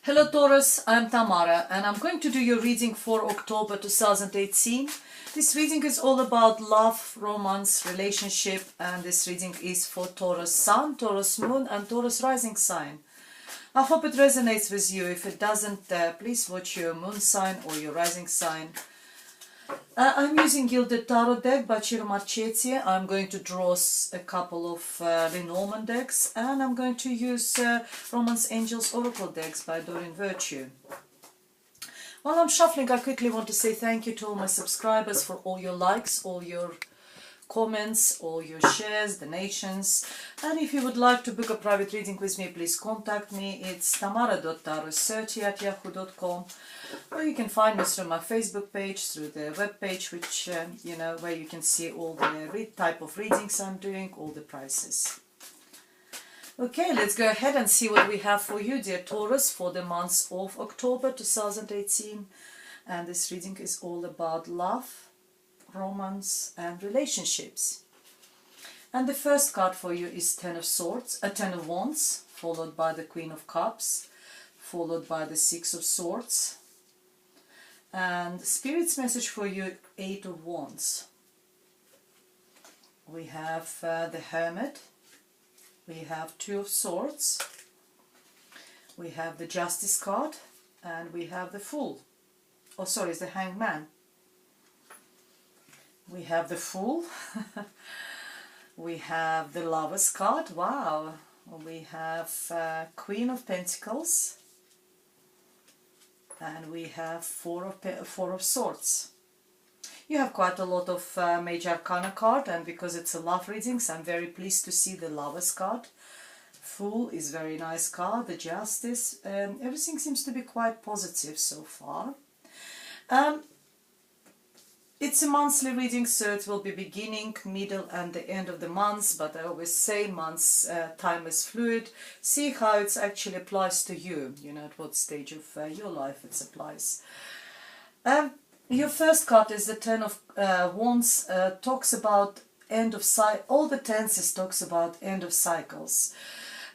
Hello Taurus, I'm Tamara and I'm going to do your reading for October 2018. This reading is all about love, romance, relationship, and this reading is for Taurus Sun, Taurus Moon and Taurus Rising sign. I hope it resonates with you. If it doesn't, please watch your moon sign or your rising sign. I'm using Gilded Tarot deck by Ciro Marchetti. I'm going to draw a couple of Lenormand decks, and I'm going to use Romance Angels Oracle decks by Doreen Virtue. While I'm shuffling, I quickly want to say thank you to all my subscribers for all your likes, all your comments, all your shares, donations. And if you would like to book a private reading with me, please contact me. It's tamara.tarus30@yahoo.com, or you can find me through my Facebook page, through the web page, which where you can see all the type of readings I'm doing, all the prices. Okay, let's go ahead and see what we have for you, dear Taurus, for the month of October 2018. And this reading is all about love, romance and relationships. And the first card for you is Ten of Wands, followed by the Queen of Cups, followed by the Six of Swords. And Spirit's message for you, Eight of Wands. We have the Hermit, we have Two of Swords, we have the Justice card, and we have the Fool. Oh, sorry, it's the Hangman. We have the Fool, we have the Lovers card, wow, we have Queen of Pentacles, and we have Four of Swords. You have quite a lot of Major Arcana card, and because it's a love readings, I'm very pleased to see the Lovers card. Fool is a very nice card, the Justice, everything seems to be quite positive so far. It's a monthly reading, so it will be beginning, middle and the end of the month, but I always say months time is fluid. See how it actually applies to you, at what stage of your life it applies. Your first card is the Ten of Wands, talks about end of cycle. All the tenses talks about end of cycles.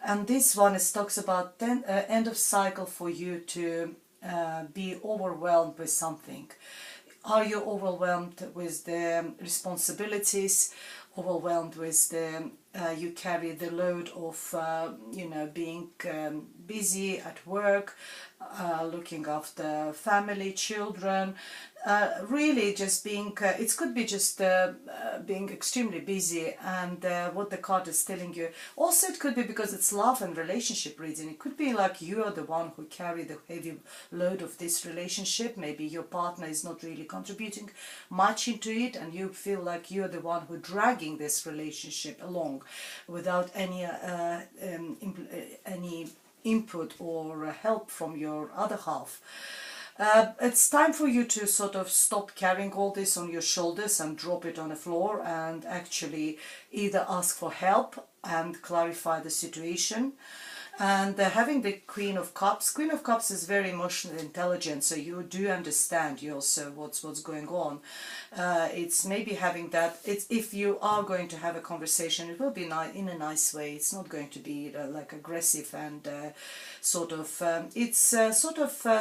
And this one talks about end of cycle for you to be overwhelmed with something. Are you overwhelmed with the responsibilities, overwhelmed with the, you carry the load of, being busy at work, looking after family, children, really just being, it could be just being extremely busy, and what the card is telling you. Also it could be because it's love and relationship reading. It could be like you are the one who carry the heavy load of this relationship. Maybe your partner is not really contributing much into it, and you feel like you're the one who dragging this relationship along without any input or help from your other half. It's time for you to sort of stop carrying all this on your shoulders and drop it on the floor, and actually either ask for help and clarify the situation. And having the Queen of Cups is very emotionally intelligent, so you do understand you also what's going on. It's maybe having that, if you are going to have a conversation, it will be in a nice way. It's not going to be like aggressive and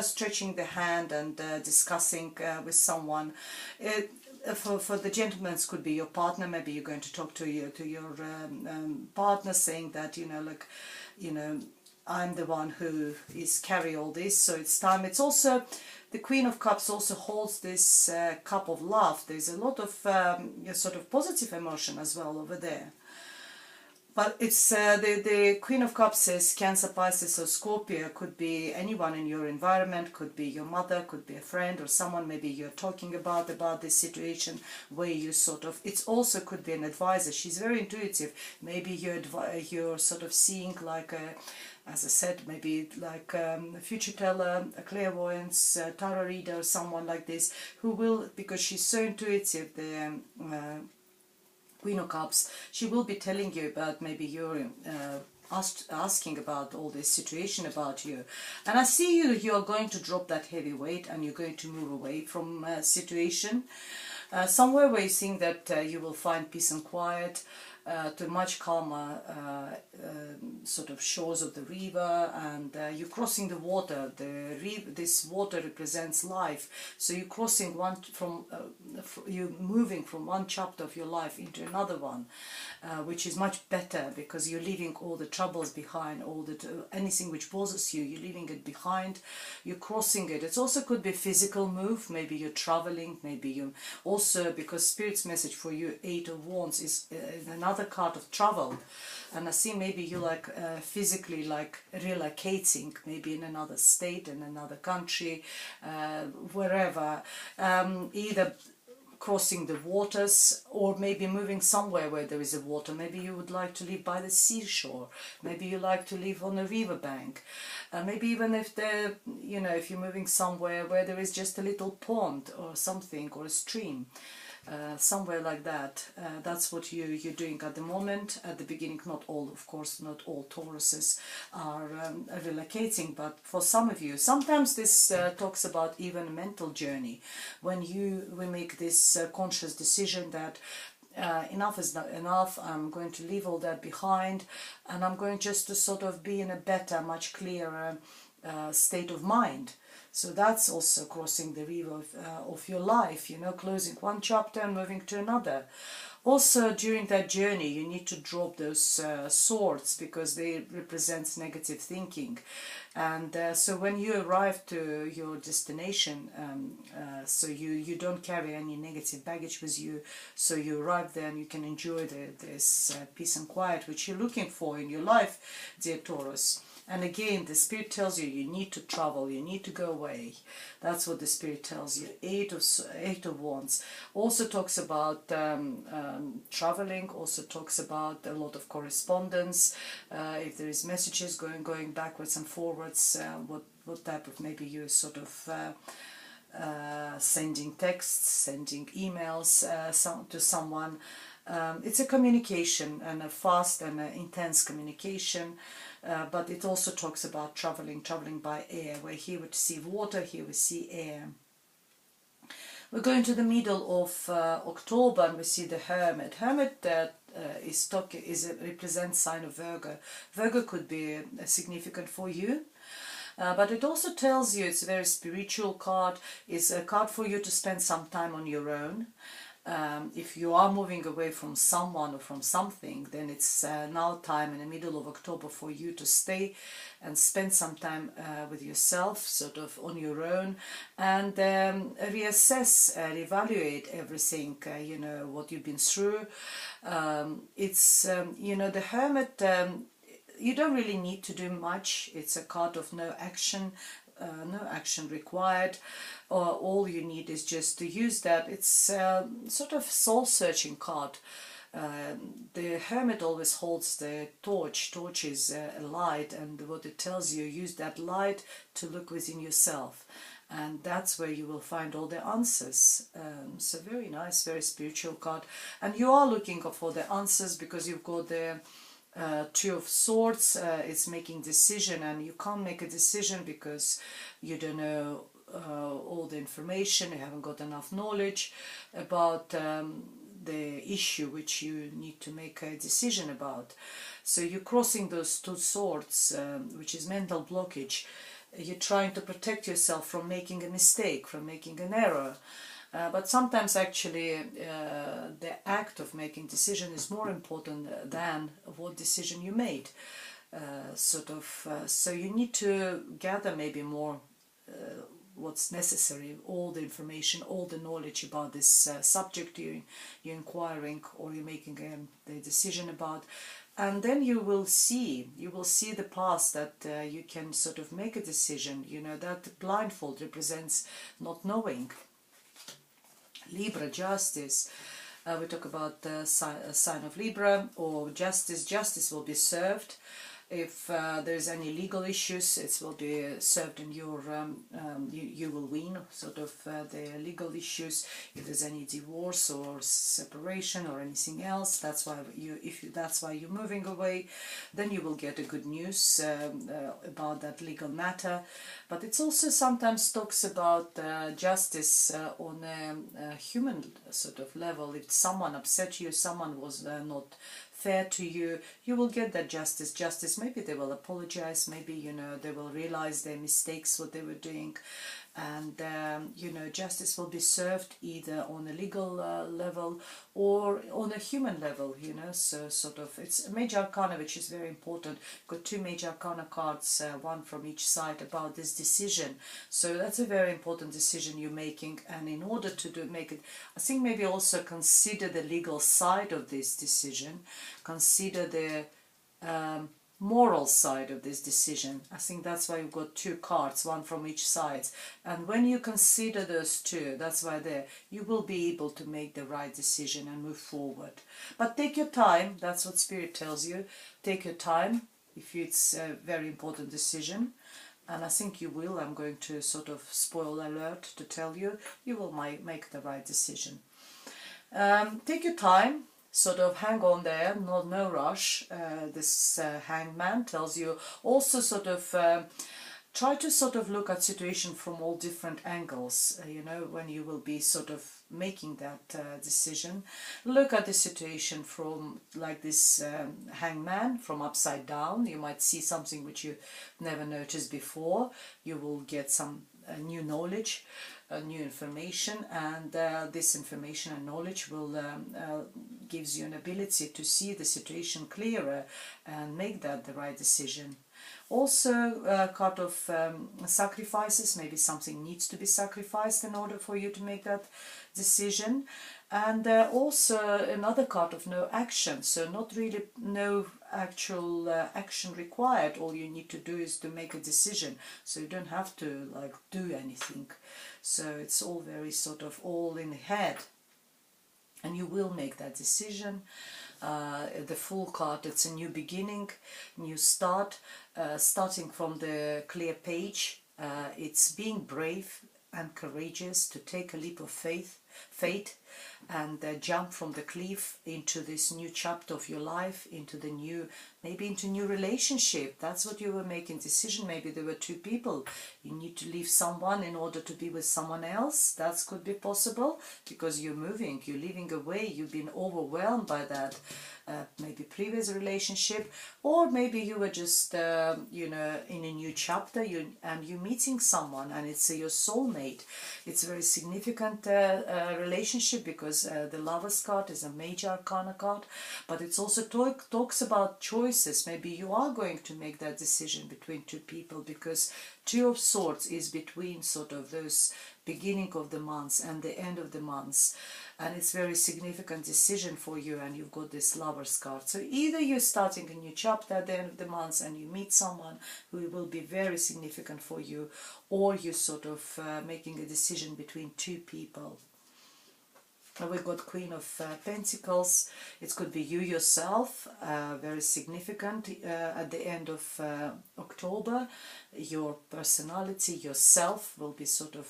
stretching the hand and discussing with someone. For the gentlemen, it could be your partner. Maybe you're going to talk to your partner, saying that I'm the one who is carry all this, so it's time. It's also the Queen of Cups also holds this cup of love. There's a lot of sort of positive emotion as well over there. But it's the Queen of Cups says Cancer, Pisces or Scorpio. Could be anyone in your environment, could be your mother, could be a friend or someone maybe you're talking about this situation where you sort of, it also could be an advisor. She's very intuitive. Maybe you're sort of seeing like as I said, maybe like a future teller, a clairvoyance, a tarot reader, someone like this who will, because she's so intuitive, the Queen of Cups, she will be telling you about maybe you're asking about all this situation about you. And I see you're going to drop that heavy weight and you're going to move away from a situation. Somewhere where you think that you will find peace and quiet. to much calmer sort of shores of the river, and you're crossing the water. This water represents life, so you're crossing you're moving from one chapter of your life into another one, which is much better because you're leaving all the troubles behind, anything which bothers you, you're leaving it behind, you're crossing it. It also could be a physical move, maybe you're traveling, maybe you also, because Spirit's message for you, Eight of Wands, is another card of travel. And I see maybe you like physically like relocating, maybe in another state, in another country, wherever, either crossing the waters or maybe moving somewhere where there is a water. Maybe you would like to live by the seashore, maybe you like to live on a riverbank, maybe even if if you're moving somewhere where there is just a little pond or something, or a stream. Somewhere like that. That's what you're doing at the moment. At the beginning, not all, of course, not all Tauruses are relocating, but for some of you, sometimes this talks about even a mental journey, when we make this conscious decision that enough is not enough, I'm going to leave all that behind, and I'm going just to sort of be in a better, much clearer state of mind. So that's also crossing the river of your life, closing one chapter and moving to another. Also, during that journey, you need to drop those swords, because they represent negative thinking. And so when you arrive to your destination, so you don't carry any negative baggage with you, so you arrive there and you can enjoy this peace and quiet which you're looking for in your life, dear Taurus. And again, the Spirit tells you need to travel, you need to go away. That's what the Spirit tells you. Eight of Wands also talks about traveling, also talks about a lot of correspondence. If there is messages going backwards and forwards, what type of, maybe you sort of sending texts, sending emails to someone. It's a communication, and a fast and intense communication. But it also talks about traveling by air, where here we see water, here we see air. We're going to the middle of October, and we see the Hermit. Hermit represents sign of Virgo. Virgo could be significant for you. But it also tells you it's a very spiritual card. It's a card for you to spend some time on your own. If you are moving away from someone or from something, then it's now time in the middle of October for you to stay and spend some time with yourself, sort of on your own, and reassess, reevaluate everything, what you've been through. The Hermit, you don't really need to do much. It's a card of no action required. All you need is just to use that. It's sort of soul-searching card. The Hermit always holds the torch. Torch is a light, and what it tells you, use that light to look within yourself, and that's where you will find all the answers. So very nice, very spiritual card. And you are looking for the answers because you've got the Two of Swords. It's making decision, and you can't make a decision because you don't know all the information, you haven't got enough knowledge about the issue which you need to make a decision about. So you're crossing those two swords, which is mental blockage. You're trying to protect yourself from making a mistake, from making an error. But sometimes actually the act of making decision is more important than what decision you made. So you need to gather maybe more what's necessary, all the information, all the knowledge about this subject you're inquiring or you're making the decision about. And then you will see the path that you can sort of make a decision. That blindfold represents not knowing. Libra, justice. We talk about the sign of Libra, or justice. Justice will be served. If there's any legal issues, it will be served in your, you will win sort of the legal issues. If there's any divorce or separation or anything else, that's why that's why you're moving away, then you will get a good news about that legal matter. But it's also sometimes talks about justice on a human sort of level. If someone upset you, someone was not fair to you, you will get that justice. Maybe they will apologize, maybe, you know, they will realize their mistakes, what they were doing, and you know, justice will be served either on a legal level or on a human level, you know. So sort of, it's a major arcana, which is very important. Got two major arcana cards, one from each side, about this decision. So that's a very important decision you're making, and in order to make it, I think maybe also consider the legal side of this decision, consider the moral side of this decision. I think that's why you've got two cards, one from each side. And when you consider those two, that's why you will be able to make the right decision and move forward. But take your time, that's what Spirit tells you. Take your time if it's a very important decision. And I think you will. I'm going to sort of spoil alert to tell you, you will make the right decision. Take your time. Sort of hang on there, no rush. This hangman tells you also sort of try to sort of look at situation from all different angles, you know, when you will be sort of making that decision. Look at the situation from like this hangman, from upside down. You might see something which you never noticed before. You will get some new knowledge, new information, and this information and knowledge will gives you an ability to see the situation clearer and make that the right decision. Also a card of sacrifices, maybe something needs to be sacrificed in order for you to make that decision. And also another card of no action, so not really no actual action required. All you need to do is to make a decision, so you don't have to like do anything. So it's all very sort of all in the head, and you will make that decision. The Fool card, it's a new beginning, new start, starting from the clear page. It's being brave and courageous to take a leap of faith and jump from the cliff into this new chapter of your life, into the new, maybe into new relationship. That's what you were making decision. Maybe there were two people. You need to leave someone in order to be with someone else. That could be possible because you're moving, you're leaving away, you've been overwhelmed by that maybe previous relationship, or maybe you were just you know, in a new chapter, and you're meeting someone and it's your soulmate. It's a very significant relationship because the Lover's card is a major arcana card, but it's also talks about choices. Maybe you are going to make that decision between two people, because Two of Swords is between sort of those beginning of the months and the end of the months, and it's very significant decision for you, and you've got this Lover's card. So either you're starting a new chapter at the end of the month and you meet someone who will be very significant for you, or you're sort of making a decision between two people. We've got Queen of Pentacles. It could be you yourself, very significant at the end of October. Your personality, yourself, will be sort of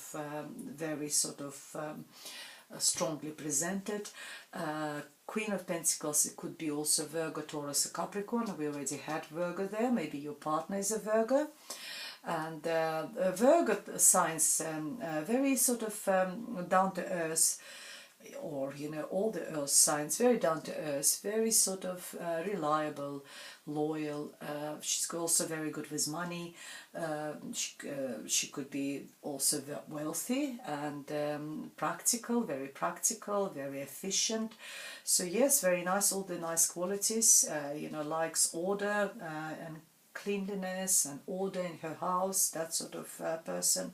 very sort of strongly presented. Queen of Pentacles, it could be also Virgo, Taurus, Capricorn. We already had Virgo there. Maybe your partner is a Virgo. And Virgo signs, very sort of down to earth, or you know, all the earth signs, very down to earth, very sort of reliable, loyal. She's also very good with money. She could be also wealthy and practical, very efficient. So yes, very nice, all the nice qualities. You know, likes order and cleanliness and order in her house, that sort of person.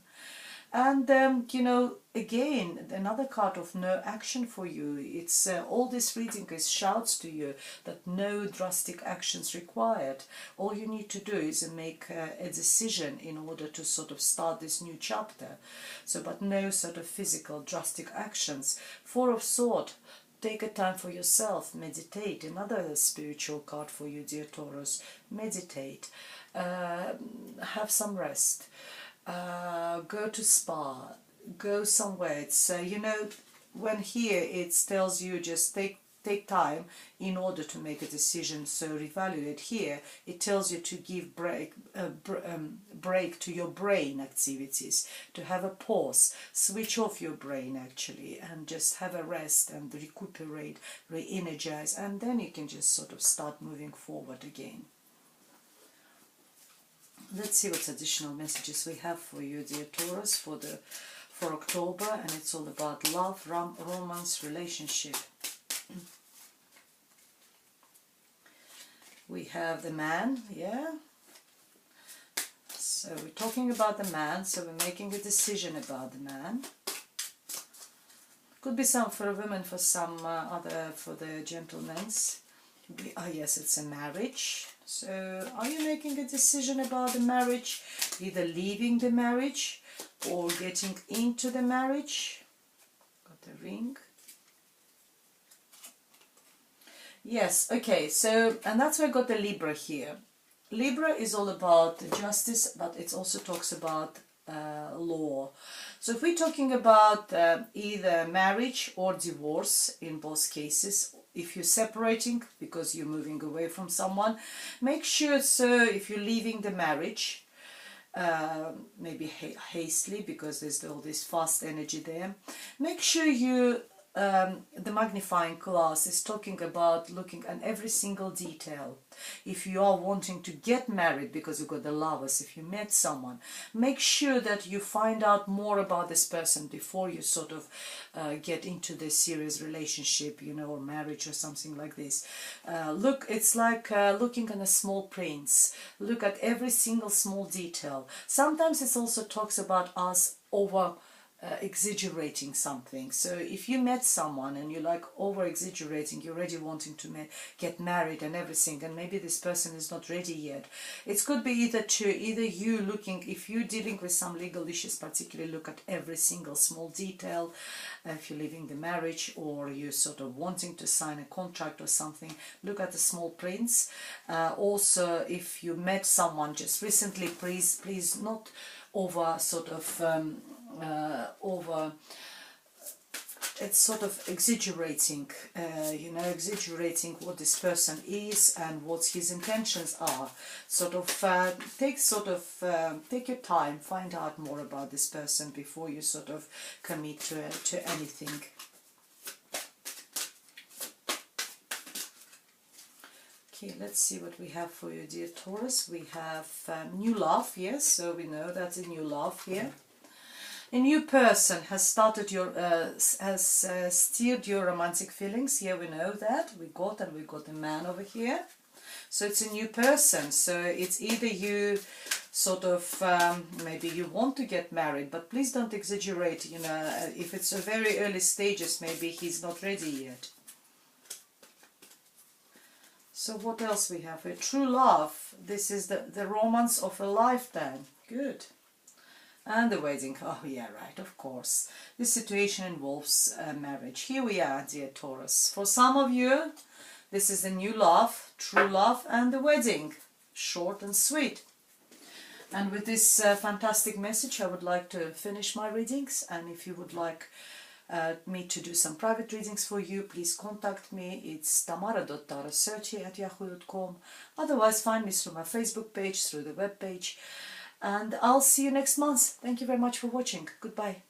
And you know, again, another card of no action for you. It's all this reading is shouts to you that no drastic actions required. All you need to do is make a decision in order to sort of start this new chapter. So, but no sort of physical drastic actions. Four of Swords. Take a time for yourself, meditate. Another spiritual card for you, dear Taurus. Meditate. Have some rest. Go to spa, go somewhere. It's you know, when here it tells you just take take time in order to make a decision. So reevaluate here. It tells you to give break to your brain activities, to have a pause, switch off your brain actually, and just have a rest and recuperate, re-energize, and then you can just sort of start moving forward again. Let's see what additional messages we have for you, dear Taurus, for October, and it's all about love, romance, relationship. We have the man, yeah. So we're talking about the man, so we're making a decision about the man. Could be some for a woman, for some other, for the gentlemen's. Oh yes, it's a marriage. So are you making a decision about the marriage, either leaving the marriage or getting into the marriage? Got the ring. Yes, okay, so, and that's why I got the Libra here. Libra is all about justice, but it also talks about law. So if we're talking about either marriage or divorce, in both cases, if you're separating because you're moving away from someone, make sure, so if you're leaving the marriage, maybe hastily because there's all this fast energy there, make sure you, the magnifying glass is talking about looking at every single detail. If you are wanting to get married because you've got the Lovers, if you met someone, make sure that you find out more about this person before you sort of get into this serious relationship, you know, or marriage or something like this. Look, it's like looking at a small prints. Look at every single small detail. Sometimes it also talks about us exaggerating something. So if you met someone and you're like over exaggerating, you're already wanting to get married and everything, and maybe this person is not ready yet, it could be either you looking, if you're dealing with some legal issues, particularly look at every single small detail, if you're leaving the marriage or you're sort of wanting to sign a contract or something, look at the small prints. Also, if you met someone just recently, please not over sort of it's sort of exaggerating, you know, exaggerating what this person is and what his intentions are. Sort of take your time, find out more about this person before you sort of commit to anything. Okay, let's see what we have for you, dear Taurus. We have new love, yes, so we know that's a new love here. A new person has started your, steered your romantic feelings. Here we know that. We got the man over here. So it's a new person. So it's either you sort of, maybe you want to get married, but please don't exaggerate, you know, if it's a very early stages, maybe he's not ready yet. So what else we have? A true love. This is the romance of a lifetime. Good. And the wedding. Oh yeah, right, of course. This situation involves marriage. Here we are, dear Taurus. For some of you, this is the new love, true love, and the wedding. Short and sweet. And with this fantastic message, I would like to finish my readings. And if you would like me to do some private readings for you, please contact me. It's tamara.taurus30@yahoo.com. Otherwise, find me through my Facebook page, through the web page. And I'll see you next month. Thank you very much for watching. Goodbye.